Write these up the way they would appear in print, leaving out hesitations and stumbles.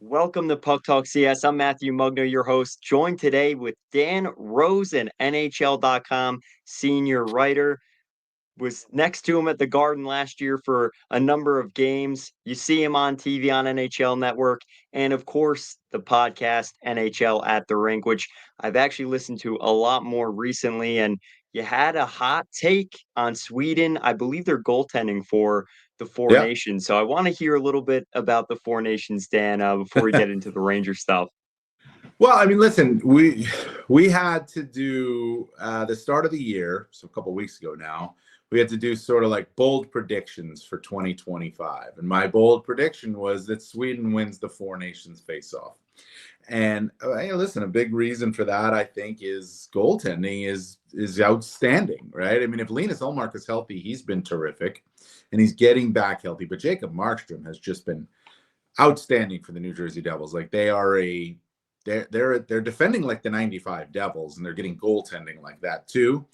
Welcome to Puck Talk CS. I'm Matthew Mugno, your host, joined today with Dan Rosen, NHL.com senior writer. Was next to him at the Garden last year for a number of games. You see him on TV on NHL Network, and of course, the podcast NHL at the Rink, which I've actually listened to a lot more recently. And you had a hot take on Sweden. I believe they're goaltending for the Four Yeah. Nations. So I want to hear a little bit about the Four Nations, Dan, before we get into the Ranger stuff. Well, I mean, listen, we had to do the start of the year, so a couple of weeks ago now. We had to do sort of like bold predictions for 2025, and my bold prediction was that Sweden wins the Four Nations Faceoff. And hey, listen, a big reason for that, I think, is goaltending is outstanding, right? I mean, if Linus Ullmark is healthy, he's been terrific, and he's getting back healthy. But Jacob Markstrom has just been outstanding for the New Jersey Devils. Like they're defending like the 95 Devils, and they're getting goaltending like that too.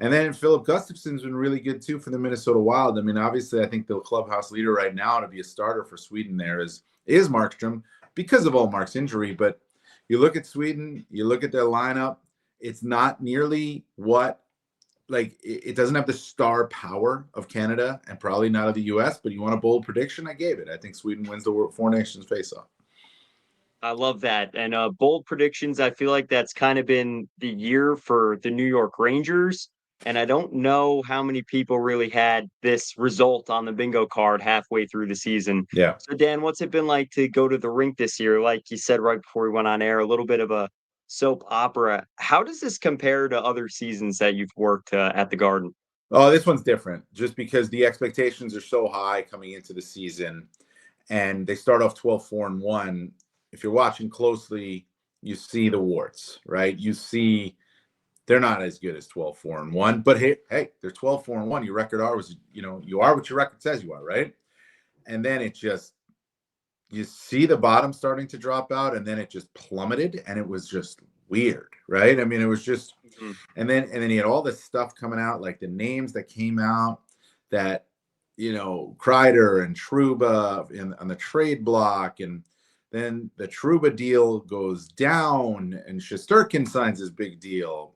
And then Filip Gustafsson's been really good too for the Minnesota Wild. I mean, obviously, I think the clubhouse leader right now to be a starter for Sweden there is Markstrom because of Ullmark's injury. But you look at Sweden, you look at their lineup, it's not nearly what it doesn't have the star power of Canada and probably not of the U.S. But you want a bold prediction? I gave it. I think Sweden wins the Four Nations Faceoff. I love that. And bold predictions, I feel like that's kind of been the year for the New York Rangers. And I don't know how many people really had this result on the bingo card halfway through the season. Yeah. So, Dan, what's it been like to go to the rink this year? Like you said right before we went on air, a little bit of a soap opera. How does this compare to other seasons that you've worked at the Garden? Oh, this one's different just because the expectations are so high coming into the season, and they start off 12-4-1. If you're watching closely, you see the warts, right? You see they're not as good as 12-4-1, but hey, they're 12-4-1. Your record you are what your record says you are, right? And then you see the bottom starting to drop out, and then it just plummeted, and it was just weird, right? I mean, it was just, and then you had all this stuff coming out, like the names that came out that, Kreider and Trouba on the trade block, and then the Trouba deal goes down, and Shesterkin signs his big deal.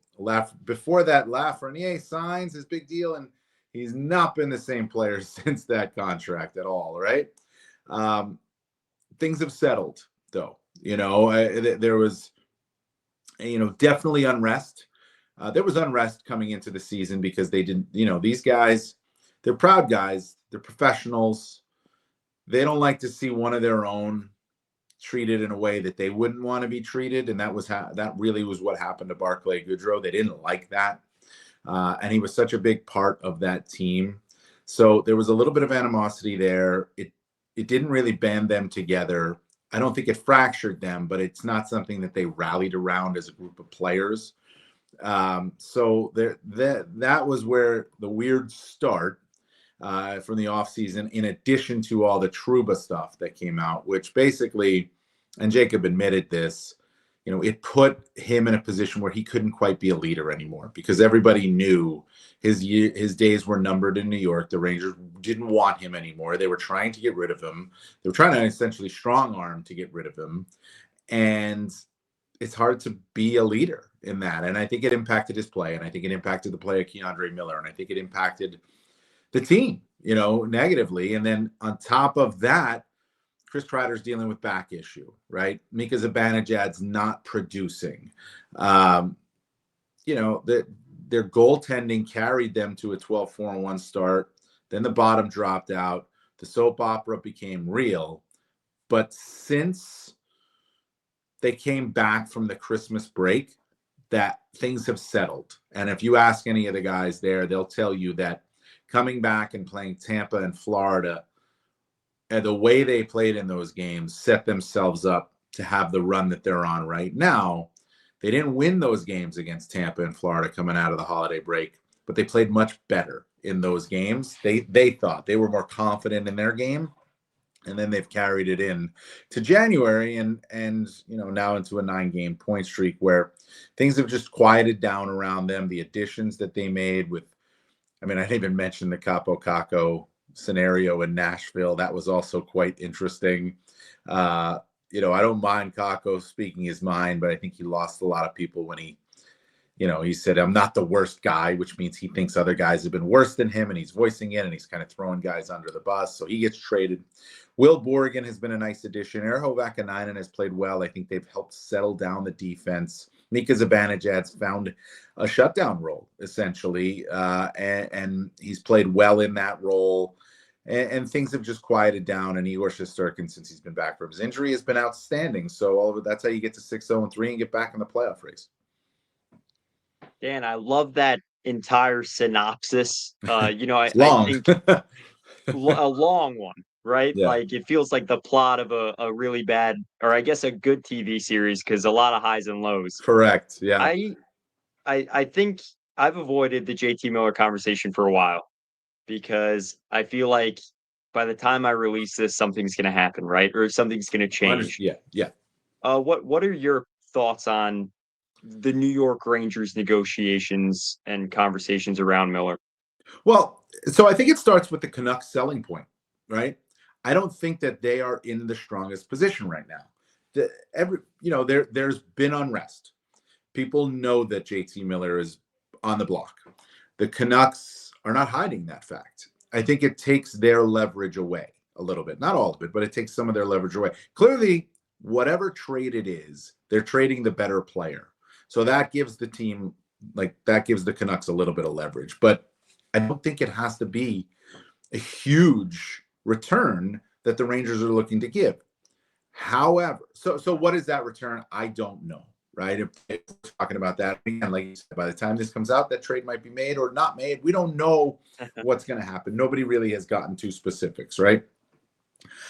Before that, Lafreniere signs his big deal, and he's not been the same player since that contract at all, right? Things have settled, though. There was, definitely unrest. There was unrest coming into the season because they didn't, these guys, they're proud guys. They're professionals. They don't like to see one of their own treated in a way that they wouldn't want to be treated. And that really was what happened to Barclay Goodrow. They didn't like that. And he was such a big part of that team. So there was a little bit of animosity there. It didn't really band them together. I don't think it fractured them, but it's not something that they rallied around as a group of players. So that was where the weird start from the offseason, in addition to all the Trouba stuff that came out, which basically, and Jacob admitted this, it put him in a position where he couldn't quite be a leader anymore because everybody knew his days were numbered in New York. The Rangers didn't want him anymore. They were trying to get rid of him. They were trying to essentially strong arm to get rid of him. And it's hard to be a leader in that. And I think it impacted his play. And I think it impacted the play of J.T Miller. And I think it impacted the team, negatively. And then on top of that, Chris Kreider's dealing with back issue, right? Mika Zibanejad's not producing. Their goaltending carried them to a 12-4-1 start. Then the bottom dropped out. The soap opera became real. But since they came back from the Christmas break, that things have settled. And if you ask any of the guys there, they'll tell you that coming back and playing Tampa and Florida, and the way they played in those games set themselves up to have the run that they're on right now. They didn't win those games against Tampa and Florida coming out of the holiday break, but they played much better in those games. They thought they were more confident in their game, and then they've carried it in to January and now into a 9-game point streak where things have just quieted down around them. The additions that they made I didn't even mention the Capo Caco scenario in Nashville. That was also quite interesting. I don't mind Kako speaking his mind, but I think he lost a lot of people when he said, I'm not the worst guy, which means he thinks other guys have been worse than him, and he's voicing it, and he's kind of throwing guys under the bus. So he gets traded. Will Borgen has been a nice addition. Erho Vakanainen has played well. I think they've helped settle down the defense. Mika Zibanejad's found a shutdown role, essentially, and he's played well in that role. And things have just quieted down. And Igor Shesterkin, since he's been back from his injury, has been outstanding. So that's how you get to 6-0-3 and get back in the playoff race. Dan, I love that entire synopsis. I think a long one, right? Yeah. Like it feels like the plot of a really bad, or I guess a good TV series, because a lot of highs and lows. Correct. Yeah. I think I've avoided the JT Miller conversation for a while because I feel like by the time I release this, something's going to happen, right? Or something's going to change. Yeah. Yeah. What are your thoughts on the New York Rangers negotiations and conversations around Miller? Well, so I think it starts with the Canucks selling point, right? I don't think that they are in the strongest position right now. There's been unrest. People know that JT Miller is on the block. The Canucks are not hiding that fact. I think it takes their leverage away a little bit. Not all of it, but it takes some of their leverage away. Clearly, whatever trade it is, they're trading the better player. So that gives the team, that gives the Canucks a little bit of leverage. But I don't think it has to be a huge return that the Rangers are looking to give. However, so what is that return? I don't know, right? If we're talking about that, again, like you said, by the time this comes out, that trade might be made or not made. We don't know what's going to happen. Nobody really has gotten to specifics, right?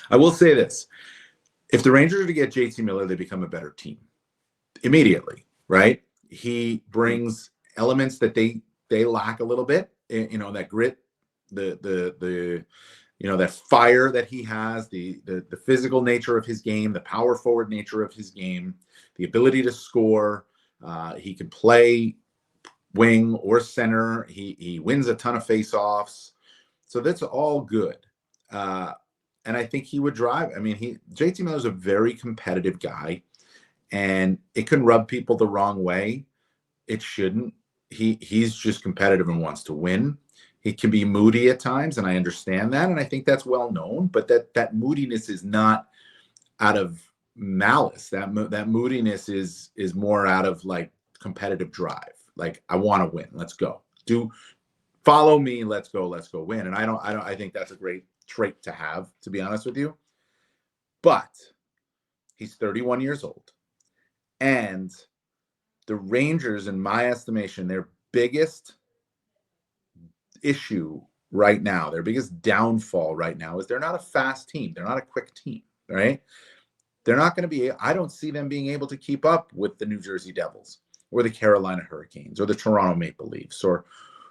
I will say this. If the Rangers are to get JT Miller, they become a better team immediately, right? He brings elements that they lack a little bit, that grit, the that fire that he has, the physical nature of his game, the power forward nature of his game, the ability to score. He can play wing or center. He wins a ton of faceoffs. So that's all good. And I think he would drive. I mean, JT Miller's a very competitive guy, and it can rub people the wrong way. It shouldn't. He's just competitive and wants to win. He can be moody at times, and I understand that, and I think that's well known. But that moodiness is not out of malice. That moodiness is more out of competitive drive. Like, I want to win. Let's go. Follow me. Let's go win. And I think that's a great trait to have, to be honest with you. But he's 31 years old, and the Rangers, in my estimation, their biggest issue right now, their biggest downfall right now, is they're not a fast team. They're not a quick team, right? They're not going to be, I don't see them being able to keep up with the New Jersey Devils or the Carolina Hurricanes or the Toronto Maple Leafs or,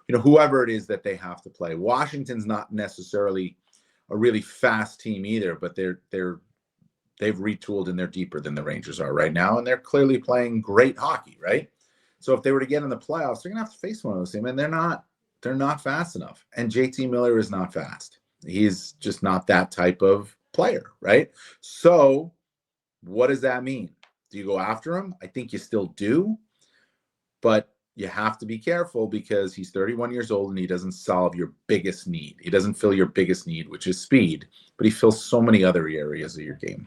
whoever it is that they have to play. Washington's not necessarily a really fast team either, but they've retooled and they're deeper than the Rangers are right now. And they're clearly playing great hockey, right? So if they were to get in the playoffs, they're going to have to face one of those teams, and they're not fast enough. And JT Miller is not fast. He's just not that type of player, right? So what does that mean? Do you go after him? I think you still do, but you have to be careful because he's 31 years old and he doesn't solve your biggest need. He doesn't fill your biggest need, which is speed, but he fills so many other areas of your game.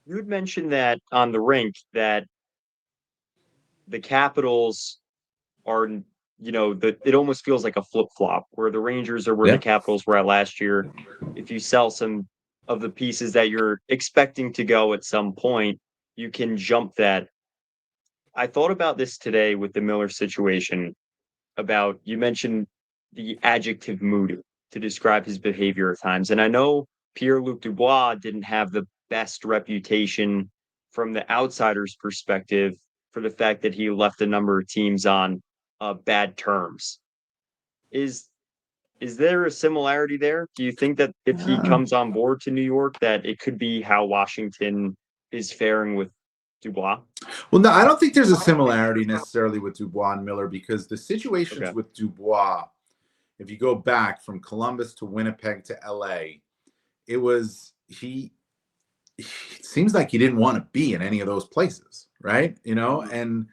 You had mentioned that on the rink that the Capitals are, it almost feels like a flip-flop where the Rangers are where the Capitals were at last year. If you sell some of the pieces that you're expecting to go at some point, you can jump that. I thought about this today with the Miller situation you mentioned the adjective moody to describe his behavior at times. And I know Pierre-Luc Dubois didn't have the best reputation from the outsider's perspective for the fact that he left a number of teams on bad terms. Is there a similarity there? Do you think that if he comes on board to New York, that it could be how Washington is faring with Dubois? Well, no, I don't think there's a similarity necessarily with Dubois and Miller, because the situations with Dubois, if you go back from Columbus to Winnipeg to LA, it was he it seems like he didn't want to be in any of those places, right? And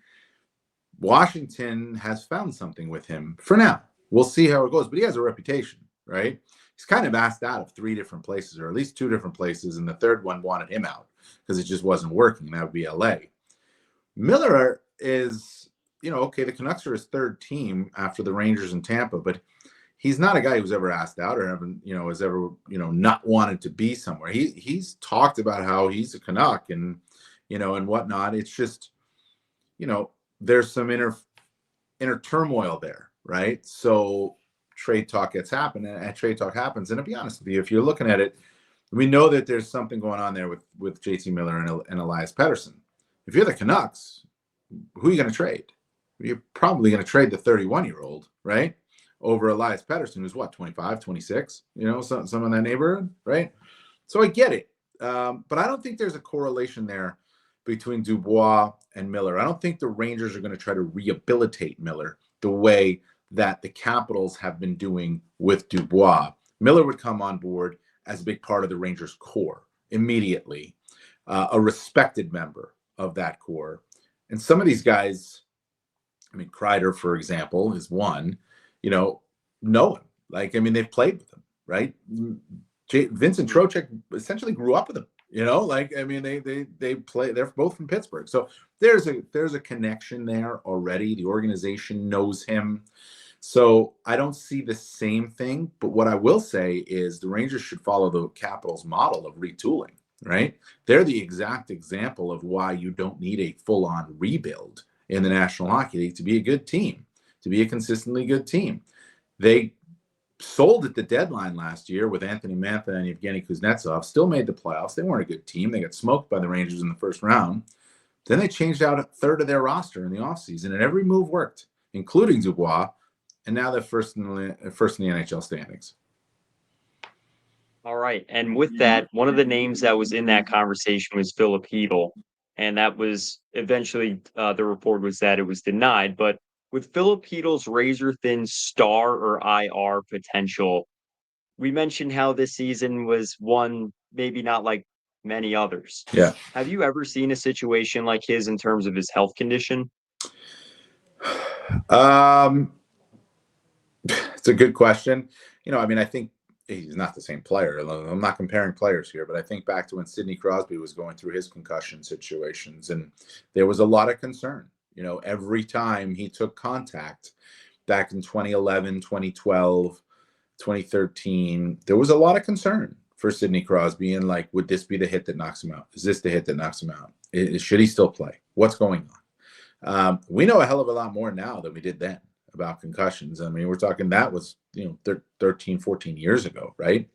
Washington has found something with him for now. We'll see how it goes, but he has a reputation, right? He's kind of asked out of 3 different places, or at least 2 different places, and the third one wanted him out because it just wasn't working. That would be LA. Miller is, okay, the Canucks are his 3rd team after the Rangers and Tampa, but he's not a guy who's ever asked out or has ever, not wanted to be somewhere. He's talked about how he's a Canuck and, and whatnot. It's just, there's some inner turmoil there, right? So trade talk happens, and to be honest with you, if you're looking at it, we know that there's something going on there with J.T Miller and Elias Pettersson. If you're the Canucks, who are you going to trade? You're probably going to trade the 31-year-old, right, over Elias Pettersson, who's 25, 26, some in that neighborhood, right? So I get it, but I don't think there's a correlation there between Dubois and Miller. I don't think the Rangers are going to try to rehabilitate Miller the way that the Capitals have been doing with Dubois. Miller would come on board as a big part of the Rangers core immediately, a respected member of that core. And some of these guys, Kreider, for example, is one, know him. They've played with him, right? Vincent Trocheck essentially grew up with him. They play. They're both from Pittsburgh, so there's a connection there already. The organization knows him, so I don't see the same thing. But what I will say is the Rangers should follow the Capitals' model of retooling. Right? They're the exact example of why you don't need a full-on rebuild in the National Hockey League to be a good team, to be a consistently good team. They sold at the deadline last year with Anthony Mantha and Evgeny Kuznetsov, still made the playoffs. They weren't a good team. They got smoked by the Rangers in the first round. Then they changed out 1/3 of their roster in the offseason, and every move worked, including Dubois, and now they're first in the NHL standings. All right. And with that, one of the names that was in that conversation was Filip Chytils. And that was eventually the report was that it was denied. But with Filip Chytils' razor-thin star or IR potential, we mentioned how this season was one maybe not like many others. Yeah. Have you ever seen a situation like his in terms of his health condition? It's a good question. I think he's not the same player. I'm not comparing players here, but I think back to when Sidney Crosby was going through his concussion situations, and there was a lot of concern. Every time he took contact back in 2011, 2012, 2013, there was a lot of concern for Sidney Crosby. And would this be the hit that knocks him out? Is this the hit that knocks him out? Should he still play? What's going on? We know a hell of a lot more now than we did then about concussions. We're talking that was, 13, 14 years ago, right?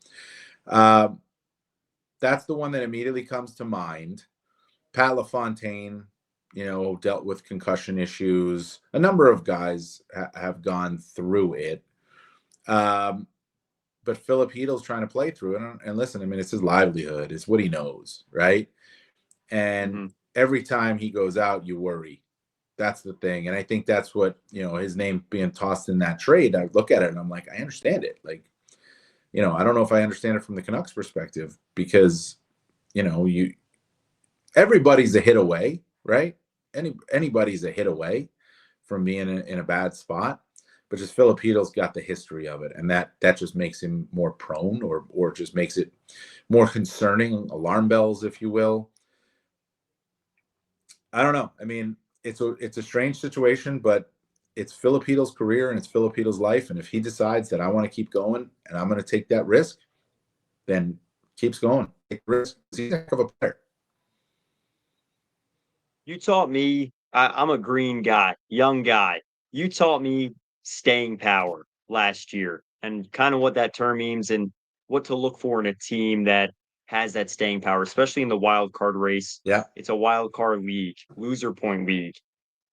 That's the one that immediately comes to mind. Pat LaFontaine, dealt with concussion issues. A number of guys have gone through it. But Filip Chytils trying to play through it. And listen, it's his livelihood. It's what he knows, right? And every time he goes out, you worry. That's the thing. And I think that's what, his name being tossed in that trade, I look at it and I'm like, I understand it. I don't know if I understand it from the Canucks perspective because, everybody's a hit away, right? Anybody's a hit away from being in a bad spot. But just Filip Chytils got the history of it, and that just makes him more prone, or just makes it more concerning, alarm bells, if you will. I don't know. It's a strange situation, but it's Filip Chytils' career and it's Filip Chytils' life, and if he decides that I want to keep going and I'm going to take that risk, then keeps going. Take the risk. He's a heck of a player. You taught me, I'm a green guy, young guy. You taught me staying power last year and kind of what that term means and what to look for in a team that has that staying power, especially in the wild card race. Yeah. It's a wild card league, loser point league.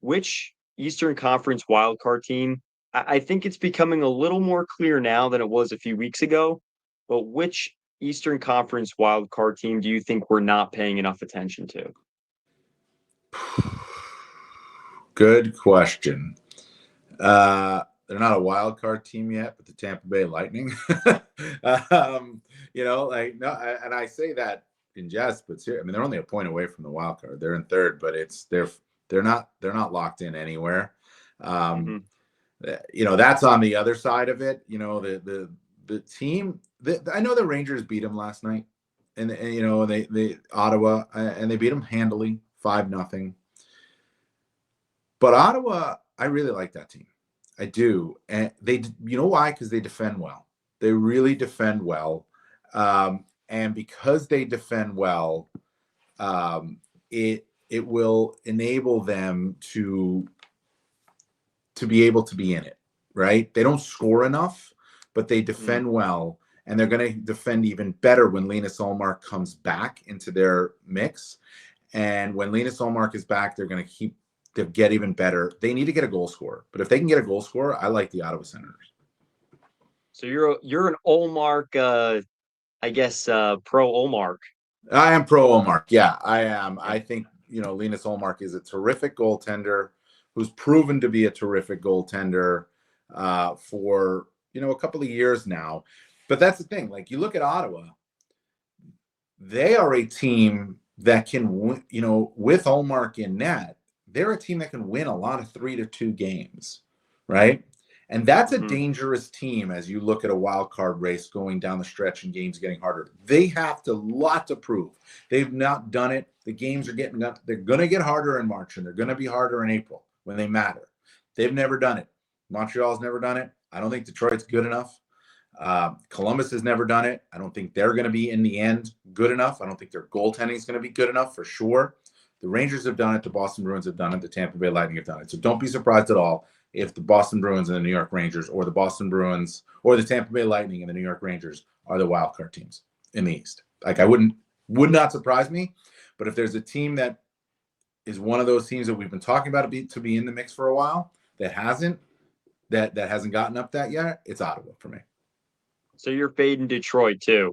Which Eastern Conference wild card team? I think it's becoming a little more clear now than it was a few weeks ago. But which Eastern Conference wild card team do you think we're not paying enough attention to? Good question. They're not a wild card team yet, but the Tampa Bay Lightning. No, and I say that, in jest, but I mean, they're only a point away from the wild card. They're in third, but they're not locked in anywhere. Mm-hmm. That's on the other side of it. The team. I know the Rangers beat them last night, and they Ottawa, and they beat them handily, 5-0. But Ottawa, I really like that team. I do, and why? Because they defend well. They really defend well, and because they defend well, it will enable them to be able to be in it. Right? They don't score enough, but they defend well, and they're going to defend even better when Linus Ullmark comes back into their mix. And when Linus Ullmark is back, they're going to get even better. They need to get a goal scorer, but if they can get a goal scorer, I like the Ottawa Senators. So you're an Ullmark, I guess, pro Ullmark. I am pro Ullmark. Yeah, I am. Yeah. I think Linus Ullmark is a terrific goaltender who's proven to be a terrific goaltender for a couple of years now. But that's the thing. Like, you look at Ottawa, they are a team that can win. With Ullmark in net, they're a team that can win a lot of 3-2 games, right? And that's a dangerous team as you look at a wild card race going down the stretch and games getting harder. They have a lot to prove. They've not done it. The games are they're going to get harder in March, and they're going to be harder in April when they matter. They've never done it. Montreal's never done it. I don't think Detroit's good enough. Columbus has never done it. I don't think they're going to be, in the end, good enough. I don't think their goaltending is going to be good enough for sure. The Rangers have done it. The Boston Bruins have done it. The Tampa Bay Lightning have done it. So don't be surprised at all if the Boston Bruins and the New York Rangers, or the Boston Bruins or the Tampa Bay Lightning and the New York Rangers are the wild card teams in the East. Like, would not surprise me. But if there's a team that is one of those teams that we've been talking about to be in the mix for a while that hasn't gotten up that yet, it's Ottawa for me. So you're fading Detroit too.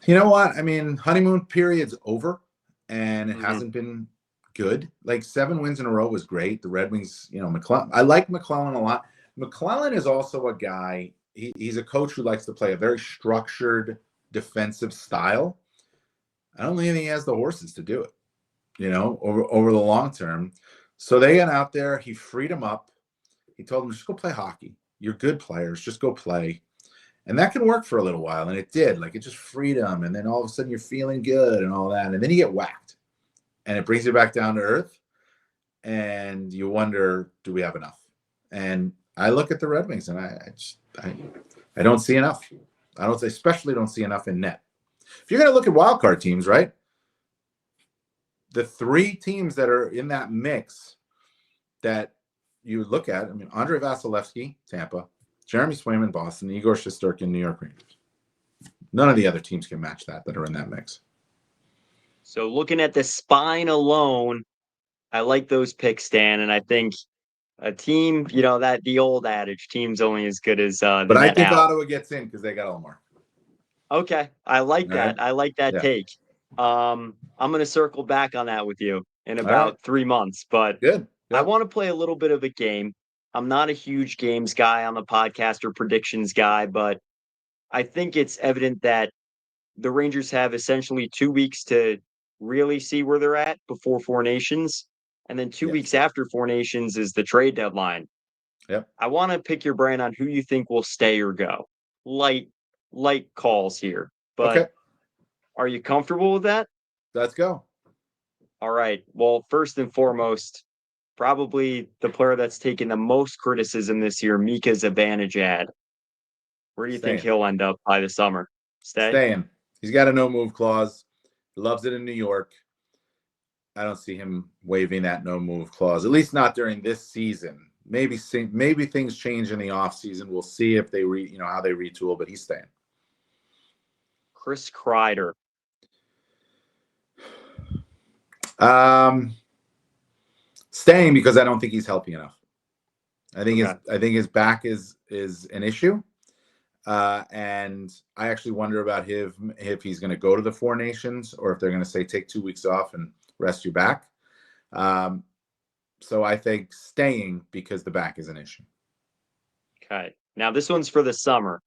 You know what? I mean, honeymoon period's over, and it hasn't been good. Like, 7 wins in a row was great. The Red Wings, McClellan. I like McClellan a lot. McClellan is also a guy. He's a coach who likes to play a very structured defensive style. I don't think he has the horses to do it, over the long term. So they got out there. He freed him up. He told him, just go play hockey. You're good players. Just go play. And that can work for a little while. And it did. Like, it just freed him. And then all of a sudden you're feeling good and all that. And then you get whacked. And it brings you back down to earth. And you wonder, do we have enough? And I look at the Red Wings, and I don't see enough. Especially don't see enough in net. If you're going to look at wild card teams, right? The 3 teams that are in that mix that you would look at, I mean, Andrei Vasilevsky, Tampa, Jeremy Swayman, Boston, Igor Shesterkin, New York Rangers. None of the other teams can match that are in that mix. So looking at the spine alone, I like those picks, Dan, and I think a team, that the old adage, team's only as good as the But I net think out. Ottawa gets in because they got Ullmark. Okay, I like that. Right. I like that take. I'm going to circle back on that with you in about 3 months, but Good. I want to play a little bit of a game. I'm not a huge games guy on the podcast or predictions guy, but I think it's evident that the Rangers have essentially 2 weeks to really see where they're at before Four Nations. And then 2 weeks after Four Nations is the trade deadline. Yep. I want to pick your brain on who you think will stay or go. Light calls here, but are you comfortable with that? Let's go. All right. Well, first and foremost, probably the player that's taken the most criticism this year, Mika Zibanejad. Where do you think he'll end up by the summer? Staying. He's got a no-move clause. He loves it in New York. I don't see him waiving that no-move clause, at least not during this season. Maybe things change in the offseason. We'll see if they how they retool, but he's staying. Chris Kreider. Staying because I don't think he's helping enough. I think his back is an issue. And I actually wonder about if he's going to go to the Four Nations, or if they're going to say take 2 weeks off and rest your back. So I think staying because the back is an issue. Okay. Now this one's for the summer.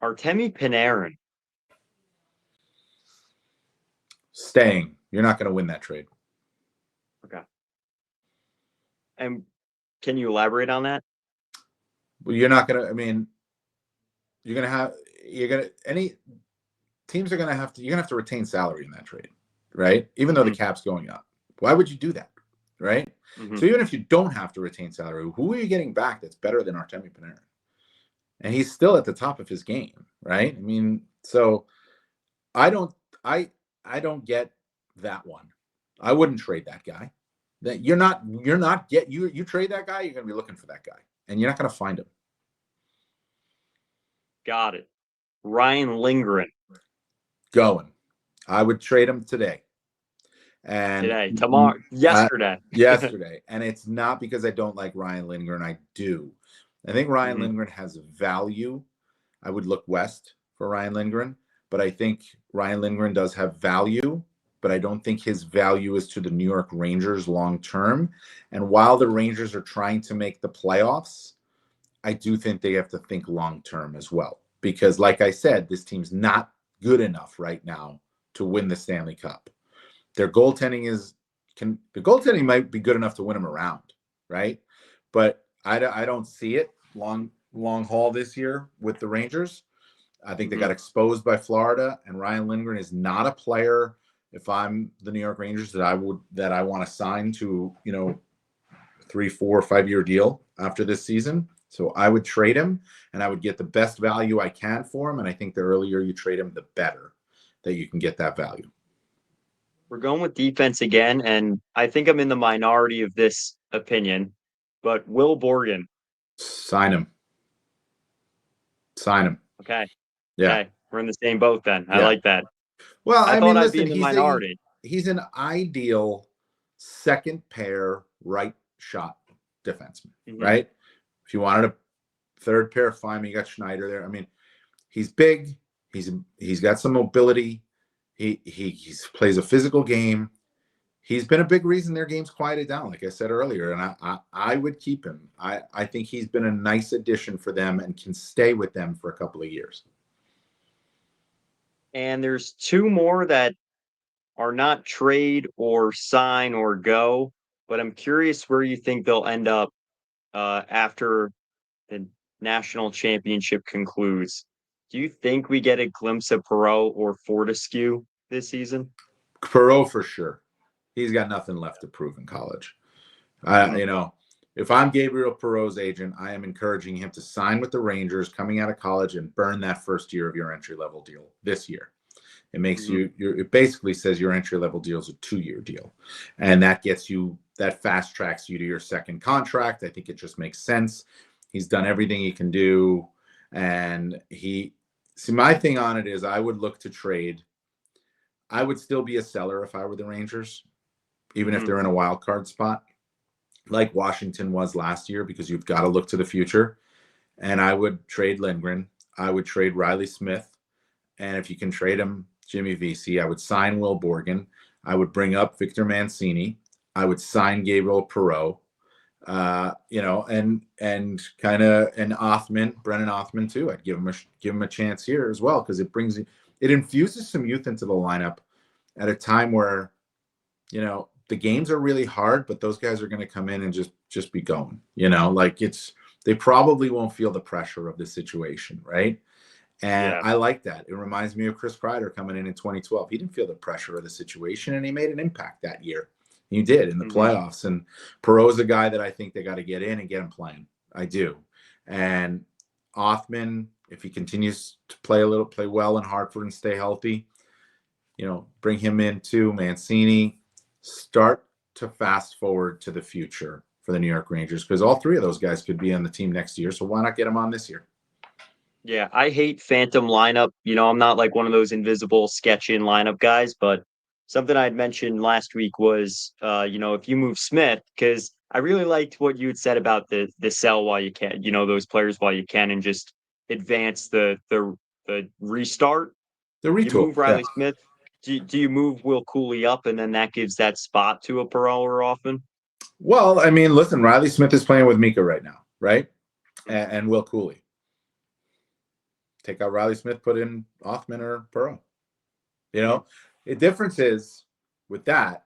Artemi Panarin. Staying. You're not going to win that trade. Okay. And can you elaborate on that? Well, you're not going to, I mean, any teams are going to have to, you're going to have to retain salary in that trade, right? Even though the cap's going up. Why would you do that? Right? So even if you don't have to retain salary, who are you getting back that's better than Artemi Panarin? And he's still at the top of his game, right? I mean, so I don't get that one. I wouldn't trade that guy. That you trade that guy, you're going to be looking for that guy, and you're not going to find him. Got it. Ryan Lindgren. Going. I would trade him today. And today, tomorrow, yesterday. Yesterday. And it's not because I don't like Ryan Lindgren. I do. I think Ryan Lindgren has value. I would look west for Ryan Lindgren, but I think Ryan Lindgren does have value, but I don't think his value is to the New York Rangers long term. And while the Rangers are trying to make the playoffs, I do think they have to think long term as well. Because like I said, this team's not good enough right now to win the Stanley Cup. Their goaltending the goaltending might be good enough to win them around, right? But I don't see it long haul this year with the Rangers. I think they got exposed by Florida, and Ryan Lindgren is not a player. If I'm the New York Rangers, that I want to sign to 3, 4, 5-year deal after this season. So I would trade him, and I would get the best value I can for him. And I think the earlier you trade him, the better that you can get that value. We're going with defense again, and I think I'm in the minority of this opinion, but Will Borgen. Sign him. Okay. Yeah. Okay. We're in the same boat then. I like that. Well, I thought I'd be in the minority. He's an ideal second pair right shot defenseman, right? If you wanted a third pair, fine. You got Schneider there. I mean, he's big. He's got some mobility. He plays a physical game. He's been a big reason their game's quieted down, like I said earlier, and I would keep him. I think he's been a nice addition for them and can stay with them for a couple of years. And there's two more that are not trade or sign or go, but I'm curious where you think they'll end up after the national championship concludes. Do you think we get a glimpse of Perreault or Fortescue this season? Perreault for sure. He's got nothing left to prove in college. If I'm Gabriel Perreault's agent, I am encouraging him to sign with the Rangers coming out of college and burn that first year of your entry-level deal this year. It makes it basically says your entry-level deal is a 2-year deal. And that fast tracks you to your second contract. I think it just makes sense. He's done everything he can do. And my thing on it is I would look to trade. I would still be a seller if I were the Rangers, even if they're in a wild card spot, like Washington was last year, because you've got to look to the future. And I would trade Lindgren. I would trade Riley Smith. And if you can trade him, Jimmy Vesey, I would sign Will Borgen. I would bring up Victor Mancini. I would sign Gabriel Perreault. And Othman, Brennan Othman too. I'd give him a chance here as well, because it infuses some youth into the lineup at a time where, the games are really hard, but those guys are going to come in and just be going, they probably won't feel the pressure of the situation. Right. And I like that. It reminds me of Chris Kreider coming in 2012. He didn't feel the pressure of the situation, and he made an impact that year. He did in the playoffs. And Perreault's a guy that I think they got to get in and get him playing. I do. And Othman, if he continues to play well in Hartford and stay healthy, bring him in too. Mancini, start to fast forward to the future for the New York Rangers, because all three of those guys could be on the team next year. So why not get them on this year? Yeah, I hate phantom lineup. I'm not like one of those invisible sketch in lineup guys, but something I had mentioned last week was, if you move Smith, because I really liked what you had said about the sell while you can, those players while you can, and just advance the restart. The retool. You move Riley Smith. Do you move Will Cooley up, and then that gives that spot to a Perreault or often? Well, I mean, listen, Riley Smith is playing with Mika right now, right? And Will Cooley. Take out Riley Smith, put in Othman or Perreault. The difference is with that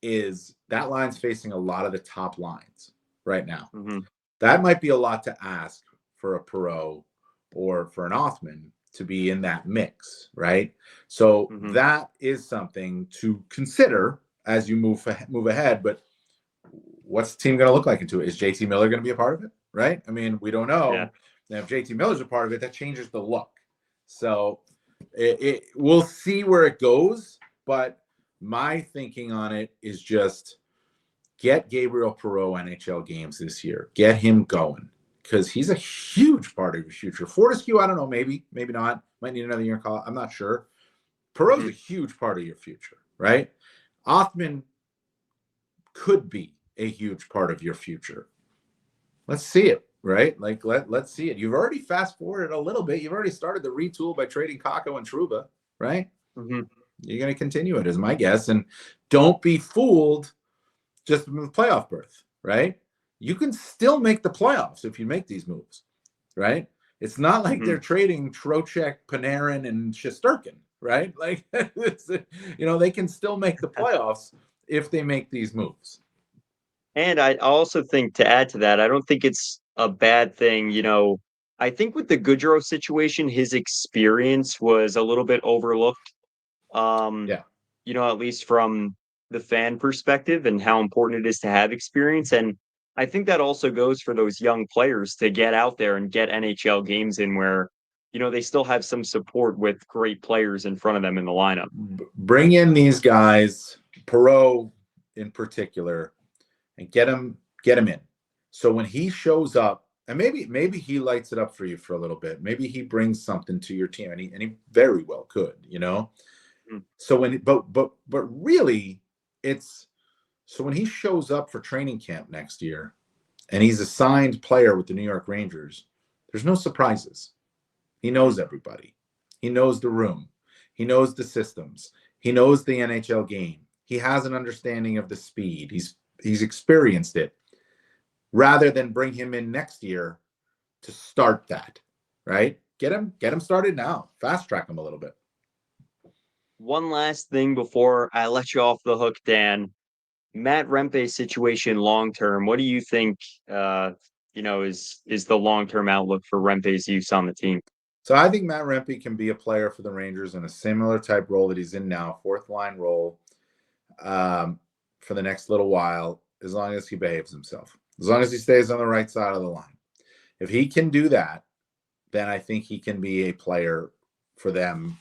is that line's facing a lot of the top lines right now. Mm-hmm. That might be a lot to ask for a Perot or for an Othman to be in that mix, right? So that is something to consider as you move ahead. But what's the team going to look like into it? Is J.T. Miller going to be a part of it, right? I mean, we don't know. Yeah. Now, if J.T. Miller's a part of it, that changes the look. So we'll see where it goes. But my thinking on it is just get Gabriel Perot NHL games this year. Get him going because he's a huge part of your future. Fortescue, I don't know, maybe not. Might need another year in college. I'm not sure. Perot's a huge part of your future, right? Othman could be a huge part of your future. Let's see it, right? Like let's see it. You've already fast forwarded a little bit. You've already started the retool by trading Kakko and Trouba, right? You're going to continue it, is my guess. And don't be fooled just with playoff berth, right? You can still make the playoffs if you make these moves, right? It's not like they're trading Trocheck, Panarin, and Shesterkin, right? Like, they can still make the playoffs if they make these moves. And I also think, to add to that, I don't think it's a bad thing. I think with the Goodrow situation, his experience was a little bit overlooked. At least from the fan perspective and how important it is to have experience. And I think that also goes for those young players to get out there and get NHL games in where, they still have some support with great players in front of them in the lineup. Bring in these guys, Perot in particular, and get him in. So when he shows up, and maybe he lights it up for you for a little bit. Maybe he brings something to your team, and he very well could, So but really, it's so when he shows up for training camp next year, and he's a signed player with the New York Rangers, there's no surprises. He knows everybody. He knows the room. He knows the systems. He knows the NHL game. He has an understanding of the speed. He's experienced it. Rather than bring him in next year to start that, right? Get him started now. Fast track him a little bit. One last thing before I let you off the hook, Dan. Matt Rempe's situation long term. What do you think? Is the long term outlook for Rempe's use on the team? So I think Matt Rempe can be a player for the Rangers in a similar type role that he's in now, fourth line role, for the next little while, as long as he behaves himself, as long as he stays on the right side of the line. If he can do that, then I think he can be a player for them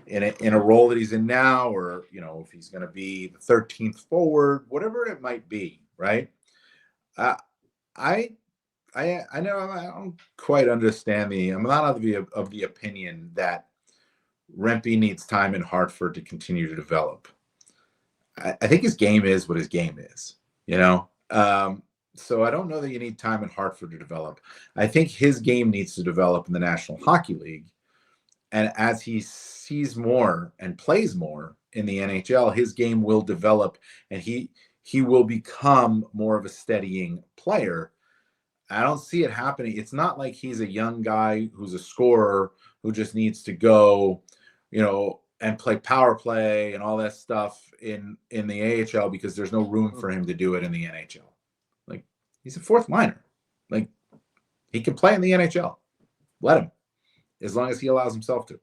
in a role that he's in now, or if he's going to be the 13th forward, whatever it might be, right? I know I don't quite understand I'm not of the opinion that Rempe needs time in Hartford to continue to develop. I think his game is what his game is, so I don't know that you need time in Hartford to develop. I think his game needs to develop in the National Hockey League. And as he sees more and plays more in the NHL, his game will develop and he will become more of a steadying player. I don't see it happening. It's not like he's a young guy who's a scorer who just needs to go, and play power play and all that stuff in the AHL because there's no room for him to do it in the NHL. Like, he's a fourth liner. Like, he can play in the NHL. Let him, as long as he allows himself to.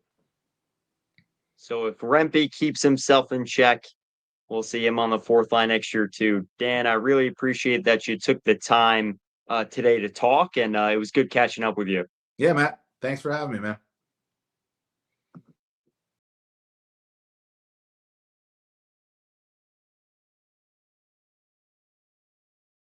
So if Rempe keeps himself in check, we'll see him on the fourth line next year too. Dan, I really appreciate that you took the time today to talk, and it was good catching up with you. Yeah, Matt. Thanks for having me, man.